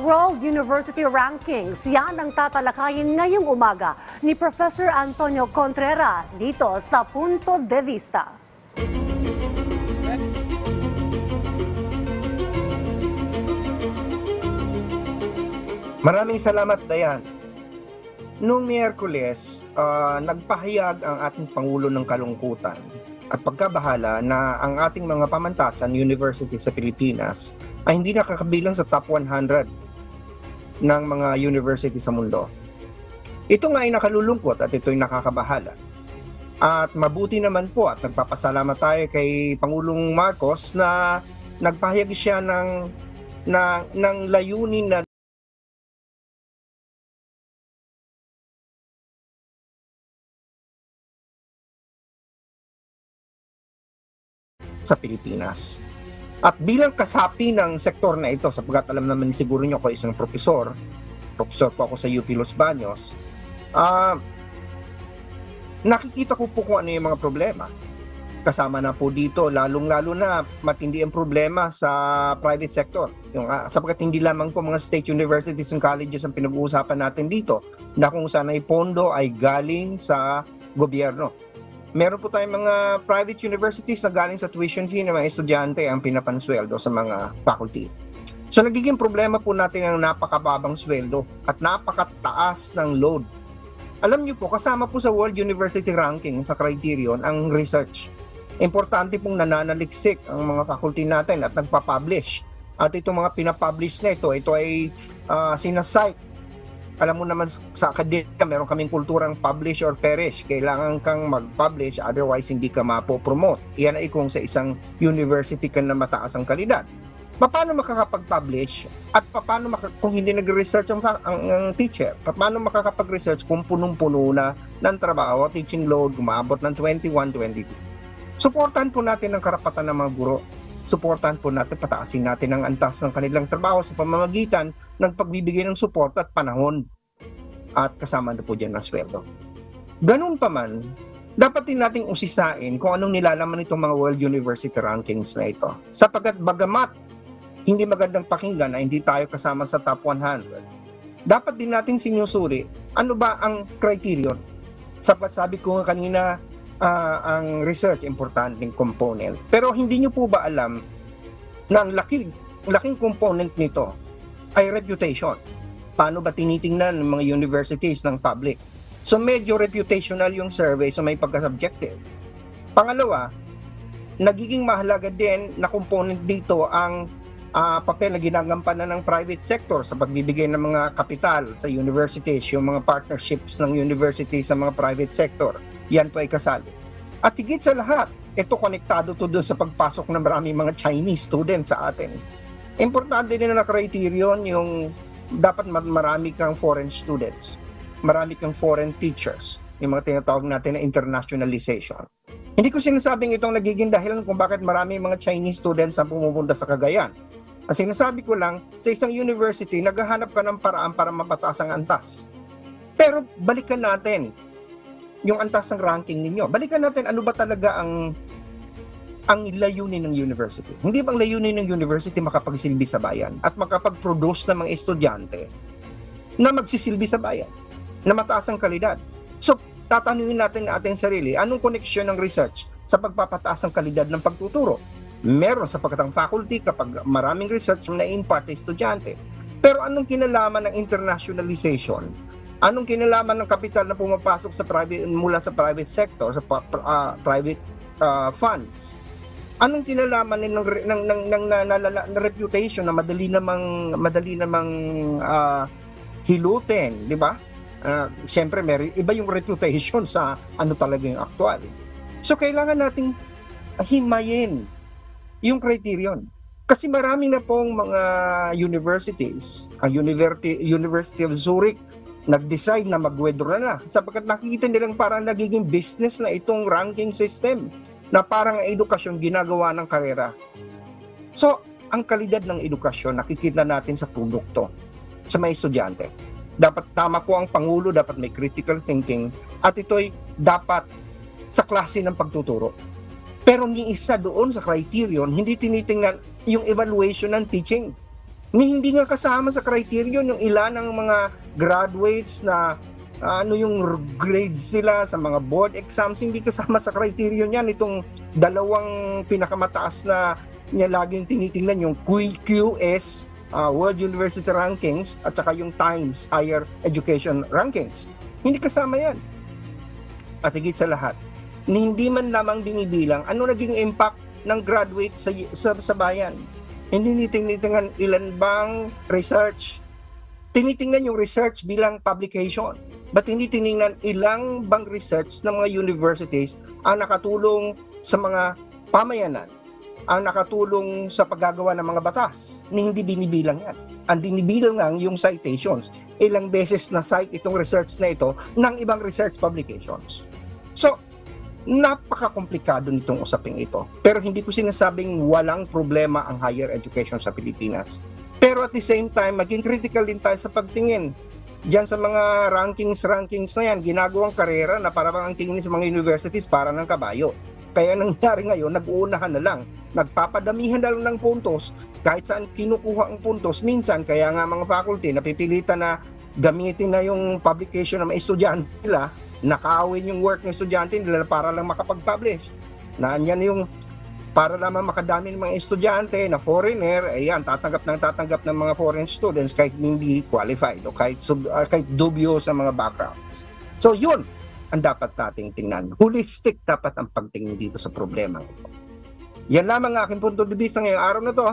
World University Rankings. Yan ang tatalakayin ngayong umaga ni Professor Antonio Contreras dito sa Punto de Vista. Maraming salamat, Dayan. Noong Miyerkules, nagpahayag ang ating Pangulo ng kalungkutan at pagkabahala na ang ating mga pamantasan, university sa Pilipinas, ay hindi nakakabilang sa top 100 ng mga university sa mundo. Ito nga ay nakalulungkot at ito ay nakakabahala. At mabuti naman po at nagpapasalamat tayo kay Pangulong Marcos na nagpahayag siya ng layunin na sa Pilipinas. At bilang kasapi ng sektor na ito, sapagkat alam naman siguro nyo ako isang profesor po ako sa UP Los Baños, nakikita ko po kung ano yung mga problema. Kasama na po dito, lalong-lalo na matindi ang problema sa private sector. Sapagkat hindi lamang po mga state universities and colleges ang pinag-uusapan natin dito, na kung saan ay pondo ay galing sa gobyerno. Meron po tayong mga private universities na galing sa tuition fee ng mga estudyante ang pinapansweldo sa mga faculty. So nagiging problema po natin ang napakababang sweldo at napakataas ng load. Alam niyo po, kasama po sa World University Ranking sa criterion ang research. Importante pong nananaliksik ang mga faculty natin at nagpa-publish. At itong mga pinapublish na ito ay sinasite. Alam mo naman sa akademya, meron kaming kulturang publish or perish. Kailangan kang mag-publish, otherwise hindi ka mapopromote. Iyan ay kung sa isang university ka na mataas ang kalidad. Paano makakapag-publish at paano kung hindi nag-research ang teacher? Paano makakapag-research kung punong-puno na ng trabaho, teaching load, umaabot ng 21, 22? Suportahan po natin ang karapatan ng mga guro. Suportahan po natin, pataasin natin ang antas ng kanilang trabaho sa pamamagitan ng pagbibigay ng suporta at panahon. At kasama na po dyan ang sweldo. Ganun pa man, dapat din nating usisain kung anong nilalaman itong mga World University Rankings na ito. Sapagkat bagamat hindi magandang pakinggan na hindi tayo kasama sa top 100, dapat din nating sinusuri ano ba ang criterion. Sapagkat sabi ko nga kanina, ang research importanteng component. Pero hindi nyo po ba alam na ang laking component nito ay reputation? Paano ba tinitingnan ng mga universities ng public? So medyo reputational yung survey, so may pagka-subjective. Pangalawa, nagiging mahalaga din na component dito ang papel na ginagampanan ng private sector sa pagbibigay ng mga kapital sa universities, yung mga partnerships ng university sa mga private sector. Yan po ay kasali. At higit sa lahat, ito konektado to doon sa pagpasok ng maraming mga Chinese students sa atin. Importante din na criterion yung dapat marami kang foreign students, marami kang foreign teachers, yung mga tinatawag natin na internationalization. Hindi ko sinasabing itong nagiging dahilan kung bakit marami mga Chinese students ang pumupunta sa Cagayan. Ang sinasabi ko lang, sa isang university, naghahanap ka ng paraan para mapataas ang antas. Pero balikan natin yung antas ng ranking ninyo. Balikan natin ano ba talaga ang layunin ng university. Hindi bang layunin ng university makapagsilbi sa bayan at makapag-produce ng mga estudyante na magsisilbi sa bayan, na mataas ang kalidad? So, tatanungin natin ating sarili, anong koneksyon ng research sa pagpapataas ng kalidad ng pagtuturo? Meron sapagkat ang faculty kapag maraming research na impart sa estudyante. Pero anong kinalaman ng internationalization? Anong kinalaman ng kapital na pumapasok sa mula sa private sector, sa private funds? Anong kinalaman ng reputation na madali namang hilutin, di ba? Siyempre, iba yung reputation sa ano talaga yung actual. So, kailangan nating himayin yung criterion. Kasi marami na pong mga universities, ang University of Zurich, nag-decide na mag-withdraw na sapagkat nakikita nilang parang nagiging business na itong ranking system na parang edukasyon ginagawa ng karera. So, ang kalidad ng edukasyon nakikita natin sa produkto, sa mga estudyante. Dapat tama po ang Pangulo, dapat may critical thinking at ito'y dapat sa klase ng pagtuturo. Pero ni isa doon sa criterion, hindi tinitingnan yung evaluation ng teaching. Ni hindi nga kasama sa criterion yung ilan ng mga graduates na ano yung grades nila sa mga board exams, hindi kasama sa criterion yan. Itong dalawang pinakamataas na niya laging tinitingnan, yung QS, World University Rankings, at saka yung Times Higher Education Rankings. Hindi kasama yan. At higit sa lahat, hindi man lamang binibilang ano naging impact ng graduates sa bayan. Hindi tinitingnan ilan bang research. Tinitingnan yung research bilang publication. But hindi tiningnan ilang bang research ng mga universities ang nakatulong sa mga pamayanan, ang nakatulong sa paggagawa ng mga batas. Hindi binibilang yan. Ang binibilang lang yung citations. Ilang beses na cite itong research na ito ng ibang research publications. So, napaka-komplikado nitong usaping ito. Pero hindi ko sinasabing walang problema ang higher education sa Pilipinas. Pero at the same time, maging critical din tayo sa pagtingin. Diyan sa mga rankings na yan, ginagawang karera na parang ang tingin sa mga universities para ng kabayo. Kaya nangyari ngayon, nag-uunahan na lang. Nagpapadamihan na lang ng puntos. Kahit saan kinukuha ang puntos, minsan kaya nga mga faculty napipilitan na gamitin na yung publication ng mga estudyante nila, nakaawin yung work ng estudyante nila para lang makapag-publish. Na yan yung para lamang makadami ng mga estudyante na foreigner, ayan, tatanggap ng mga foreign students kahit hindi qualified o kahit dubyo sa mga backgrounds. So yun ang dapat nating tingnan. Holistic dapat ang pagtingin dito sa problema ito. Yan lamang ang aking punto de vista ngayong araw na to.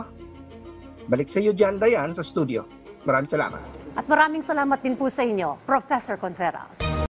Balik sa iyo dyan, Dayan, sa studio. Maraming salamat. At maraming salamat din po sa inyo, Professor Contreras.